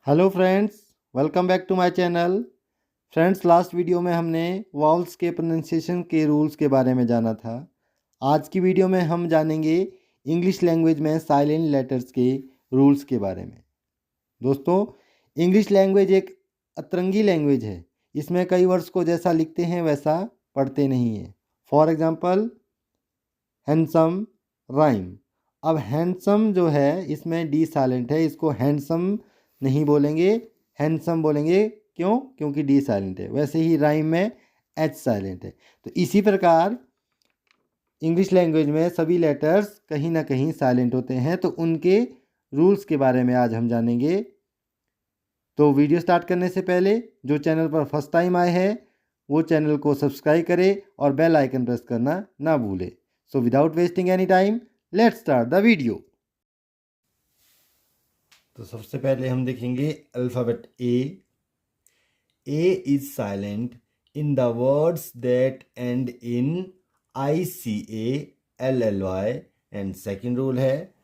Hello friends, welcome back to my channel. Friends, last video में हमने vowels के pronunciation के रूल्स के बारे में जाना था। आज की वीडियो में हम जानेंगे इंग्लिश लैंग्वेज में साइलेंट लेटर्स के रूल्स के बारे में। दोस्तों, इंग्लिश लैंग्वेज एक अतरंगी लैंग्वेज है। इसमें कई वर्ड्स को जैसा लिखते हैं वैसा पढ़ते नहीं है। For example, handsome rhyme. अब हैंडसम जो है इसमें डी साइलेंट है, इसको हैंडसम नहीं बोलेंगे, हैंडसम बोलेंगे। क्यों? क्योंकि डी साइलेंट है। वैसे ही राइम में एच साइलेंट है। तो इसी प्रकार इंग्लिश लैंग्वेज में सभी लेटर्स कहीं ना कहीं साइलेंट होते हैं। तो उनके रूल्स के बारे में आज हम जानेंगे। तो वीडियो स्टार्ट करने से पहले जो चैनल पर फर्स्ट टाइम आए हैं वो चैनल को सब्सक्राइब करें और बेल आइकन प्रेस करना ना भूलें। So without wasting any time, let's start the video. तो सबसे पहले हम देखेंगे alphabet A. A is silent in the words that and in ICALLY। And second rule है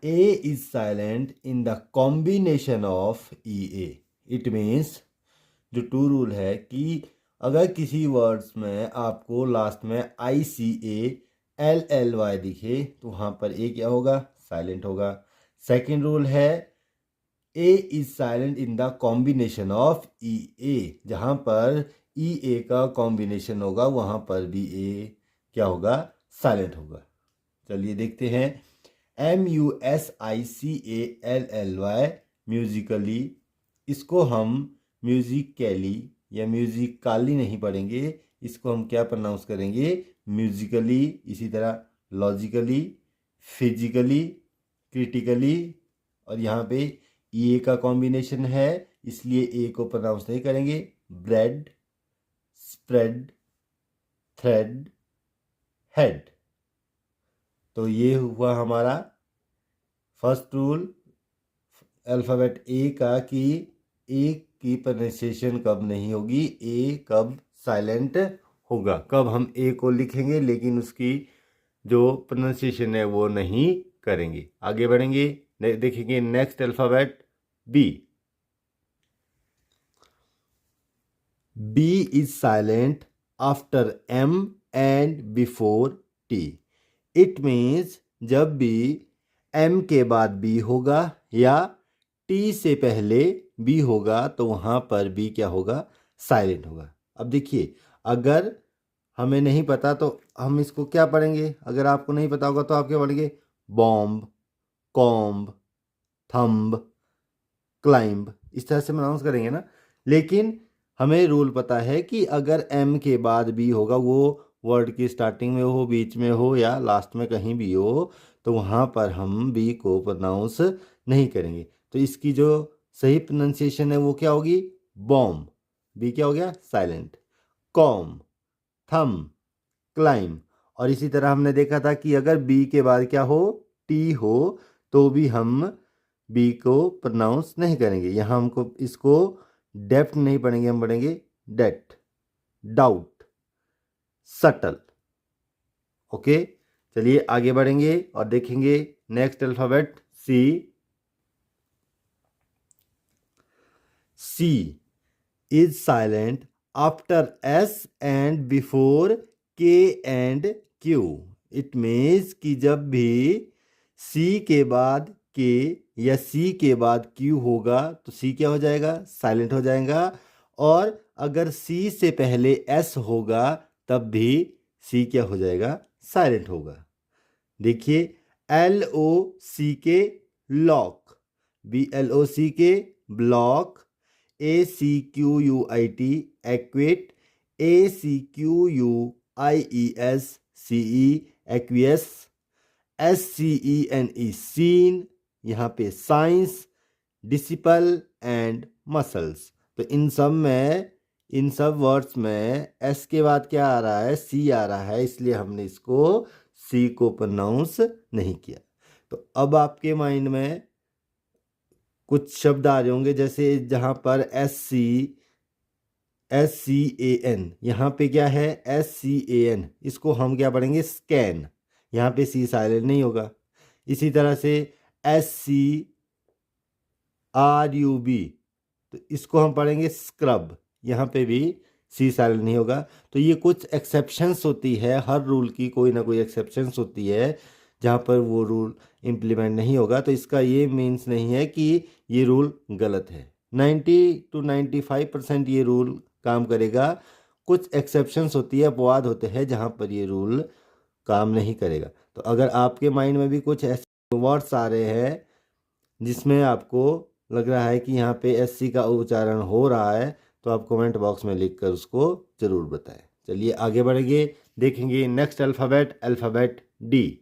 A is silent in the combination of EA। It means जो to rule है कि अगर किसी वर्ड्स में आपको लास्ट में ICALLY दिखे तो वहाँ पर ए क्या होगा? साइलेंट होगा। सेकेंड रूल है A is silent in the combination of EA। जहाँ पर EA का कॉम्बिनेशन होगा वहाँ पर भी A क्या होगा? साइलेंट होगा। चलिए देखते हैं। MUSICALLY म्यूजिकली, इसको हम म्यूजिकली या म्यूजिकाली नहीं पढ़ेंगे, इसको हम क्या प्रोनाउंस करेंगे? म्यूजिकली। इसी तरह लॉजिकली, फिजिकली, क्रिटिकली, और यहाँ पे ए का कॉम्बिनेशन है इसलिए ए को प्रोनाउंस नहीं करेंगे। Bread, spread, thread, head. तो ये हुआ हमारा फर्स्ट रूल अल्फ़ाबेट ए का कि ए की प्रोनाउंसिएशन कब नहीं होगी, ए कब साइलेंट होगा, कब हम ए को लिखेंगे लेकिन उसकी जो प्रोनाउंसिएशन है वो नहीं करेंगे। आगे बढ़ेंगे, देखेंगे next alphabet B. B is silent after M and before T. It means जब भी एम के बाद बी होगा या टी से पहले बी होगा तो वहाँ पर बी क्या होगा? साइलेंट होगा। अब देखिए, अगर हमें नहीं पता तो हम इसको क्या पढ़ेंगे? अगर आपको नहीं पता होगा तो आप क्या पढ़ेंगे? बॉम्ब, कॉम्ब, थंब, क्लाइंब, इस तरह से प्रोनाउंस करेंगे ना। लेकिन हमें रूल पता है कि अगर एम के बाद बी होगा, वो वर्ड की स्टार्टिंग में हो, बीच में हो या लास्ट में कहीं भी हो, तो वहाँ पर हम बी को प्रोनाउंस नहीं करेंगे। तो इसकी जो सही प्रोनाउंसिएशन है वो क्या होगी? बॉम्ब। बी क्या हो गया? साइलेंट। कॉम, थम, क्लाइम। और इसी तरह हमने देखा था कि अगर बी के बाद क्या हो? टी हो, तो भी हम बी को प्रोनाउंस नहीं करेंगे। यहाँ हमको इसको डेप्थ नहीं पढ़ेंगे, हम पढ़ेंगे डेट, डाउट, सटल। ओके, चलिए आगे बढ़ेंगे और देखेंगे next alphabet C. C is silent after S and before K and Q. It means कि जब भी सी के बाद के या सी के बाद क्यू होगा तो सी क्या हो जाएगा? साइलेंट हो जाएगा। और अगर सी से पहले एस होगा तब भी सी क्या हो जाएगा? साइलेंट होगा। देखिए, LOCK lock, BLOCK block, ACQUIT acquit, ACQUIESCE acquiesce, SCENE scene, यहाँ पे साइंस, डिसिपल एंड मसल्स। तो इन सब वर्ड्स में एस के बाद क्या आ रहा है? सी आ रहा है, इसलिए हमने इसको सी को प्रोनाउंस नहीं किया। तो अब आपके माइंड में कुछ शब्द आ रहे होंगे, जैसे जहाँ पर SCAN, यहाँ पे क्या है? SCAN, इसको हम क्या पढ़ेंगे? स्कैन। यहाँ पे सी साइलेंट नहीं होगा। इसी तरह से SCRUB, तो इसको हम पढ़ेंगे स्क्रब, यहाँ पे भी सी साइलेंट नहीं होगा। तो ये कुछ एक्सेप्शंस होती है, हर रूल की कोई ना कोई एक्सेप्शंस होती है जहाँ पर वो रूल इम्प्लीमेंट नहीं होगा। तो इसका ये मीन्स नहीं है कि ये रूल गलत है। 90 to 95% ये रूल काम करेगा। कुछ एक्सेप्शंस होती है, अपवाद होते हैं जहाँ पर ये रूल काम नहीं करेगा। तो अगर आपके माइंड में भी कुछ ऐसे वर्ड्स आ रहे हैं जिसमें आपको लग रहा है कि यहाँ पे एससी का उच्चारण हो रहा है, तो आप कमेंट बॉक्स में लिखकर उसको ज़रूर बताएं। चलिए आगे बढ़ेंगे, देखेंगे next alphabet, alphabet D.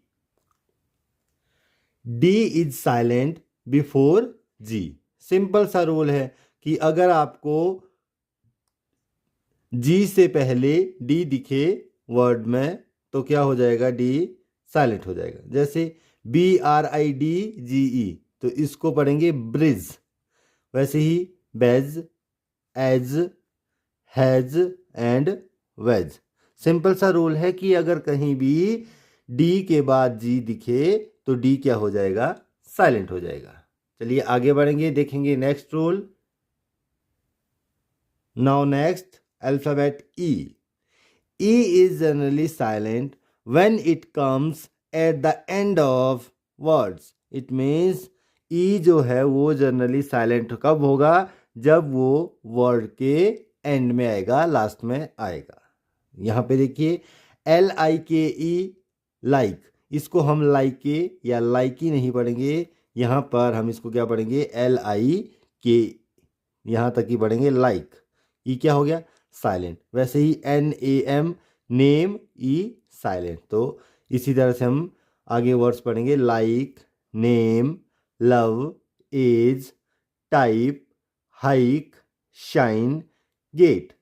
D is silent before G. Simple सा रूल है कि अगर आपको जी से पहले डी दिखे वर्ड में तो क्या हो जाएगा, डी साइलेंट हो जाएगा। जैसे BRIDGE, तो इसको पढ़ेंगे ब्रिज। वैसे ही badge, edge, hedge and wedge. Simple सा रूल है कि अगर कहीं भी डी के बाद जी दिखे तो डी क्या हो जाएगा, साइलेंट हो जाएगा। चलिए आगे बढ़ेंगे, देखेंगे next rule. Now next alphabet E. E is generally silent when it comes at the end of words. It means ई जो है वो जनरली साइलेंट कब होगा, जब वो वर्ड के एंड में आएगा, लास्ट में आएगा। यहाँ पे देखिए LIKE, लाइक, इसको हम लाइके या लाइकी नहीं पढ़ेंगे, यहाँ पर हम इसको क्या पढ़ेंगे, LIK, यहाँ तक ही पढ़ेंगे लाइक। ई क्या हो गया, साइलेंट। वैसे ही NAM, नेम, ई साइलेंट। तो इसी तरह से हम आगे वर्ड्स पढ़ेंगे, like, name, love, age, type, hike, shine, get.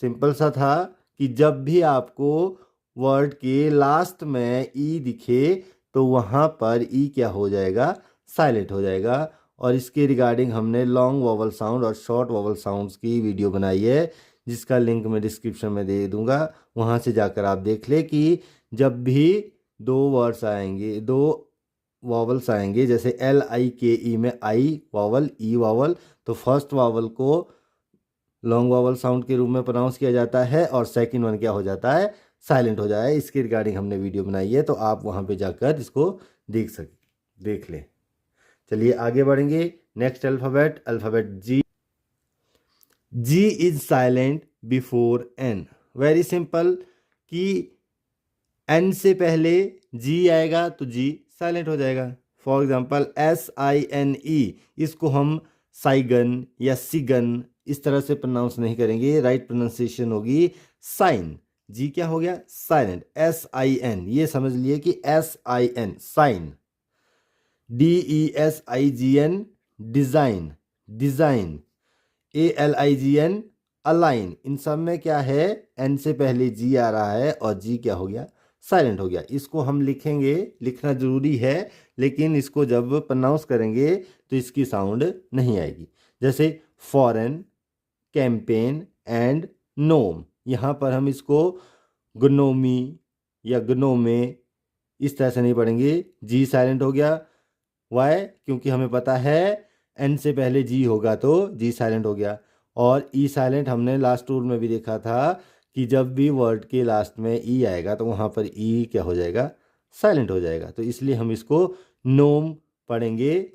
Simple सा था कि जब भी आपको वर्ड के लास्ट में ई दिखे तो वहाँ पर ई क्या हो जाएगा, साइलेंट हो जाएगा। और इसके रिगार्डिंग हमने लॉन्ग वॉवल साउंड और शॉर्ट वॉवल साउंड्स की वीडियो बनाई है, जिसका लिंक मैं डिस्क्रिप्शन में दे दूंगा, वहाँ से जाकर आप देख ले कि जब भी दो वर्ड्स आएंगे, दो वॉवल्स आएंगे, जैसे LIKE में आई वॉवल, ई वॉवल, तो फर्स्ट वॉवल को लॉन्ग वॉवल साउंड के रूप में प्रोनाउंस किया जाता है और सेकंड वन क्या हो जाता है, साइलेंट हो जाए। इसके रिगार्डिंग हमने वीडियो बनाई है, तो आप वहाँ पे जाकर इसको देख लें। चलिए आगे बढ़ेंगे, next alphabet, alphabet G. G is silent before N. Very simple कि एन से पहले जी आएगा तो जी साइलेंट हो जाएगा। फॉर एग्जाम्पल SINE, इसको हम साइगन या सिगन इस तरह से प्रोनाउंस नहीं करेंगे, राइट प्रोनाउंसिएशन होगी साइन। जी क्या हो गया, साइलेंट। SIN, ये समझ लिए कि SIN, sign. DESIGN, design, design. ALIGN, align. इन सब में क्या है, एन से पहले जी आ रहा है और जी क्या हो गया, साइलेंट हो गया। इसको हम लिखेंगे, लिखना जरूरी है, लेकिन इसको जब प्रोनाउंस करेंगे तो इसकी साउंड नहीं आएगी। जैसे फॉरेन, कैंपेन एंड नोम, यहाँ पर हम इसको ग्नोमी या ग्नोमे इस तरह से नहीं पढ़ेंगे, जी साइलेंट हो गया। वाई, क्योंकि हमें पता है एन से पहले जी होगा तो जी साइलेंट हो गया। और ई साइलेंट हमने लास्ट रूल में भी देखा था कि जब भी वर्ड के लास्ट में ई आएगा तो वहाँ पर ई क्या हो जाएगा, साइलेंट हो जाएगा। तो इसलिए हम इसको नोम पढ़ेंगे,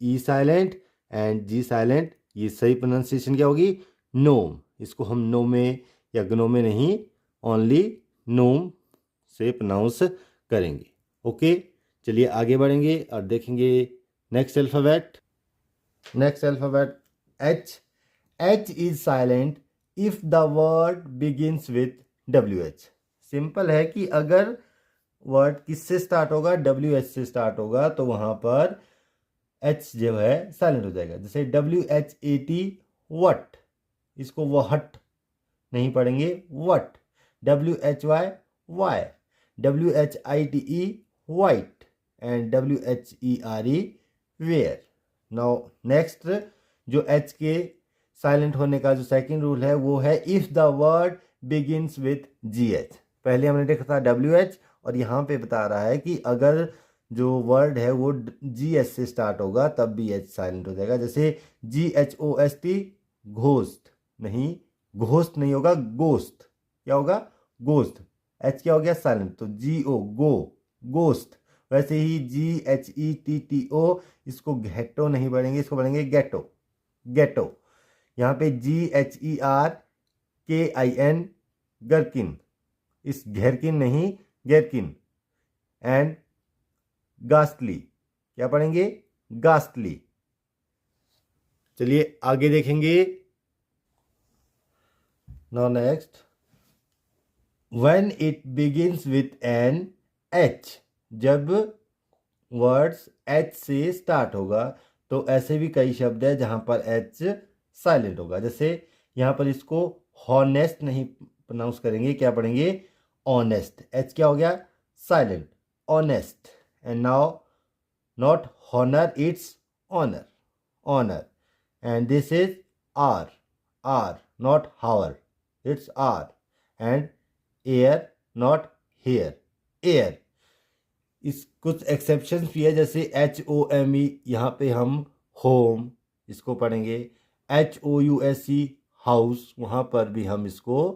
E silent and G silent. ये सही प्रोनाउंसिएशन क्या होगी, नोम। इसको हम नोमे या ग्नोमे नहीं, ओनली नोम से प्रोनाउंस करेंगे। ओके, चलिए आगे बढ़ेंगे और देखेंगे next alphabet. Next alphabet H। H is silent if the word begins with WH। Simple है कि अगर वर्ड किससे स्टार्ट होगा, WH से स्टार्ट होगा, तो वहाँ पर H जो है साइलेंट हो जाएगा। जैसे WHAT, वट, इसको वहट नहीं पढ़ेंगे, what. WHY, why. WHITE, white and WHERE, where. Now next, जो H के साइलेंट होने का जो सेकंड रूल है वो है if the word begins with GH। पहले हमने देखा था WH और यहाँ पे बता रहा है कि अगर जो वर्ड है वो जी एच से स्टार्ट होगा तब भी एच साइलेंट हो जाएगा। जैसे GHOST घोस्ट, नहीं घोस्ट नहीं होगा, गोस्ट। क्या होगा? गोस्ट। एच क्या हो गया? साइलेंट। तो GO गो, गोस्ट। वैसे ही GHETTO, इसको घेटो नहीं पढ़ेंगे, इसको पढ़ेंगे गेटो, गेटो। यहाँ पे GHERKIN गर्किन, इस घेरकिन नहीं गेरकिन। एंड गास्टली, क्या पढ़ेंगे? गास्टली। चलिए आगे देखेंगे। Now next, when it begins with an H, जब वर्ड्स एच से स्टार्ट होगा तो ऐसे भी कई शब्द है जहां पर एच साइलेंट होगा। जैसे यहां पर इसको हॉनेस्ट नहीं प्रोनाउंस करेंगे, क्या पढ़ेंगे? ऑनेस्ट। एच क्या हो गया? Silent, honest. And now not honour, it's honour, honour. And this is hour, hour not hour, it's hour. And air not hair, air. इस कुछ एक्सेप्शंस भी है, जैसे HOME, यहाँ पे हम होम इसको पढ़ेंगे। HOUSE हाउस, वहाँ पर भी हम इसको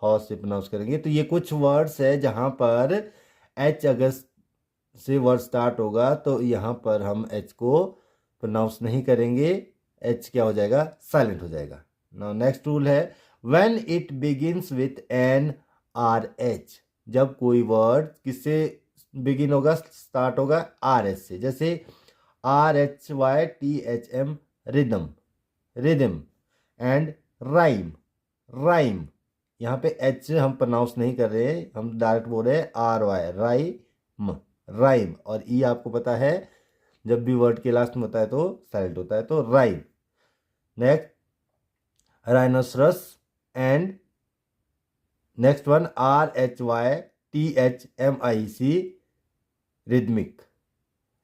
हाउस से प्रोनाउंस करेंगे। तो ये कुछ वर्ड्स है जहाँ पर एच अगर से वर्ड स्टार्ट होगा तो यहाँ पर हम एच को प्रोनाउंस नहीं करेंगे, एच क्या हो जाएगा? साइलेंट हो जाएगा। नाउ नेक्स्ट रूल है, when it begins with an RH, जब कोई वर्ड किससे बिगिन होगा? स्टार्ट होगा RS से। जैसे RHYTHM rhythm, rhythm. And rhyme, rhyme. यहाँ पे एच हम प्रोनाउंस नहीं कर रहे, हम डायरेक्ट बोल रहे हैं RY, राइम, राइम। और ई आपको पता है जब भी वर्ड के लास्ट में होता है तो साइलेंट होता है, तो rhyme. Next, rhinoceros. And next one RHYTHMIC, rhythmic,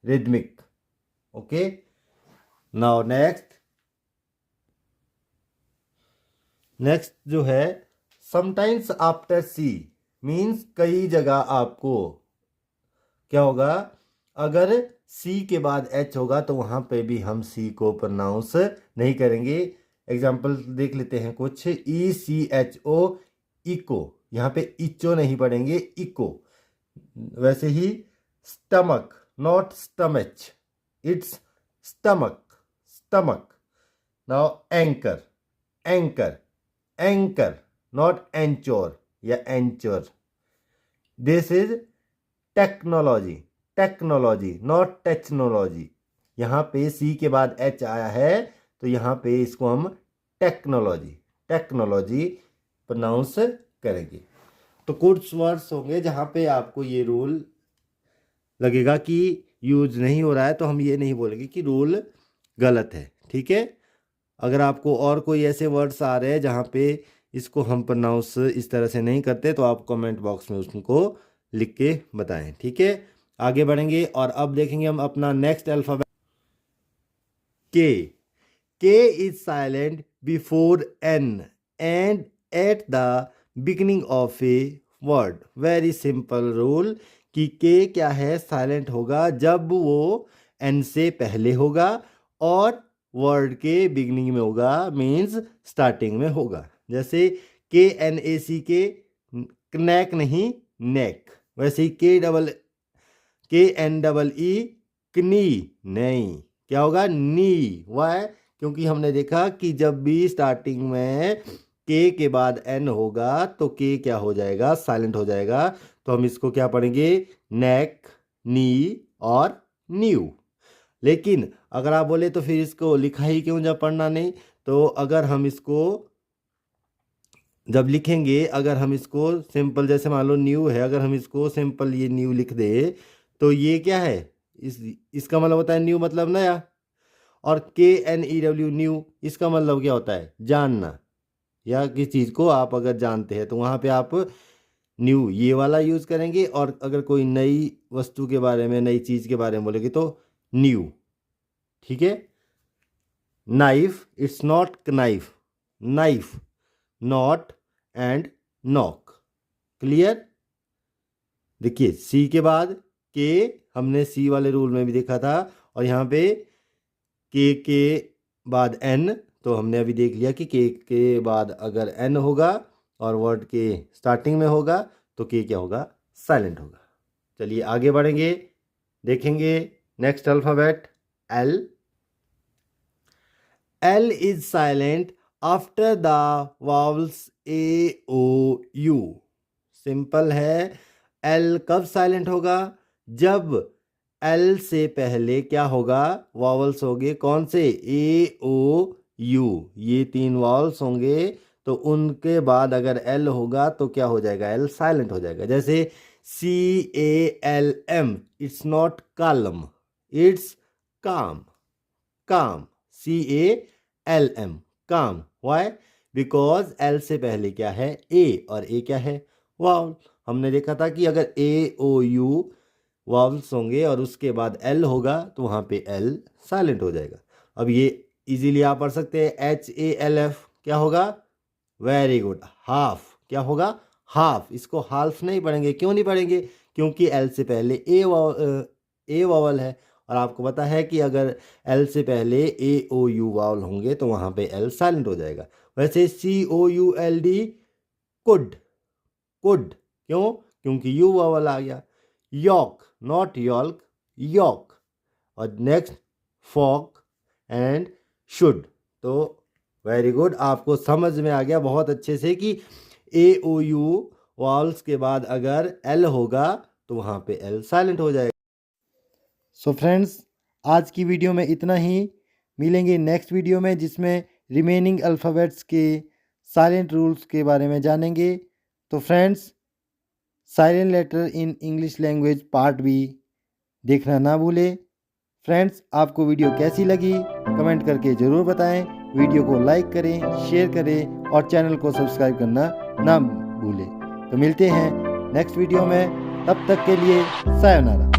rhythmic. Okay. Now next जो है, समटाइम्स आफ्टर सी, मीन्स कई जगह आपको क्या होगा? अगर सी के बाद एच होगा तो वहां पे भी हम सी को प्रोनाउंस नहीं करेंगे। एग्जाम्पल देख लेते हैं कुछ। ECHO, इको, यहाँ पे इचो नहीं पढ़ेंगे, इको। वैसे ही stomach, not stomach, it's stomach, stomach. Now anchor, anchor, anchor not एंचोर या एंचोर। This is technology, technology not technology. यहाँ पे सी के बाद एच आया है तो यहाँ पे इसको हम टेक्नोलॉजी, टेक्नोलॉजी प्रोनाउंस करेंगे। तो कुछ वर्ड्स होंगे जहाँ पे आपको ये रूल लगेगा कि यूज नहीं हो रहा है, तो हम ये नहीं बोलेंगे कि रूल गलत है, ठीक है। अगर आपको और कोई ऐसे वर्ड्स आ रहे हैं जहाँ पे इसको हम प्रोनाउंस इस तरह से नहीं करते तो आप कमेंट बॉक्स में उसको लिख के बताएं, ठीक है। आगे बढ़ेंगे और अब देखेंगे हम अपना नेक्स्ट अल्फाबेट, के। के is silent before N and at the beginning of a word. Very simple rule कि के क्या है? साइलेंट होगा जब वो एन से पहले होगा और वर्ड के बिगिनिंग में होगा, मीन्स स्टार्टिंग में होगा। जैसे KNAC के, नेक नहीं नेक। वैसे ही KNEE कनी नहीं, क्या होगा? नी। वाई? क्योंकि हमने देखा कि जब भी स्टार्टिंग में के के बाद एन होगा तो के क्या हो जाएगा? साइलेंट हो जाएगा। तो हम इसको क्या पढ़ेंगे? नेक, नी और न्यू। लेकिन अगर आप बोले तो फिर इसको लिखा ही क्यों जब पढ़ना नहीं? तो अगर हम इसको जब लिखेंगे, अगर हम इसको सिंपल, जैसे मान लो न्यू है, अगर हम इसको सिंपल ये न्यू लिख दे तो ये क्या है? इसका मतलब होता है न्यू मतलब नया। और KNEW न्यू, इसका मतलब क्या होता है? जानना, या किसी चीज़ को आप अगर जानते हैं तो वहाँ पे आप न्यू ये वाला यूज़ करेंगे। और अगर कोई नई वस्तु के बारे में, नई चीज़ के बारे में बोलेंगे तो न्यू, ठीक है। Knife, it's not knife, knife, not and knock. Clear? देखिए सी के बाद के हमने सी वाले रूल में भी देखा था। और यहाँ पे के बाद एन, तो हमने अभी देख लिया कि के बाद अगर एन होगा और वर्ड के स्टार्टिंग में होगा तो के क्या होगा, साइलेंट होगा। चलिए आगे बढ़ेंगे, देखेंगे next alphabet L. L is silent after the vowels A O U. Simple है, एल कब साइलेंट होगा, जब एल से पहले क्या होगा, वावल्स होंगे कौन से, ए ओ यू, ये 3 वावल्स होंगे, तो उनके बाद अगर एल होगा तो क्या हो जाएगा, एल साइलेंट हो जाएगा। जैसे CALM, it's not column, it's काम, काम, CALM, काम। वाई, बिकॉज एल से पहले क्या है, ए, और ए क्या है, वावल। हमने देखा था कि अगर AOU वावल्स होंगे और उसके बाद एल होगा तो वहाँ पे एल साइलेंट हो जाएगा। अब ये इजीली आप पढ़ सकते हैं, HALF क्या होगा, वेरी गुड, हाफ, क्या होगा, हाफ। इसको हाल्फ नहीं पढ़ेंगे, क्यों नहीं पढ़ेंगे, क्योंकि एल से पहले ए वावल है, और आपको पता है कि अगर एल से पहले AOU वावल होंगे तो वहाँ पे एल साइलेंट हो जाएगा। वैसे COULD, कुड, कुड, क्यों, क्योंकि यू वावल आ गया। Yolk, not yolk, yolk. और नेक्स्ट फॉक एंड शुड। तो वेरी गुड, आपको समझ में आ गया बहुत अच्छे से कि AOU वावल्स के बाद अगर एल होगा तो वहाँ पे एल साइलेंट हो जाएगा। सो फ्रेंड्स, आज की वीडियो में इतना ही। मिलेंगे नेक्स्ट वीडियो में जिसमें रिमेनिंग अल्फ़ाबेट्स के साइलेंट रूल्स के बारे में जानेंगे। तो friends, silent letter in English language part भी देखना ना भूलें। फ्रेंड्स, आपको वीडियो कैसी लगी कमेंट करके ज़रूर बताएं। वीडियो को लाइक करें, शेयर करें और चैनल को सब्सक्राइब करना ना भूलें। तो मिलते हैं नेक्स्ट वीडियो में, तब तक के लिए सायोनारा।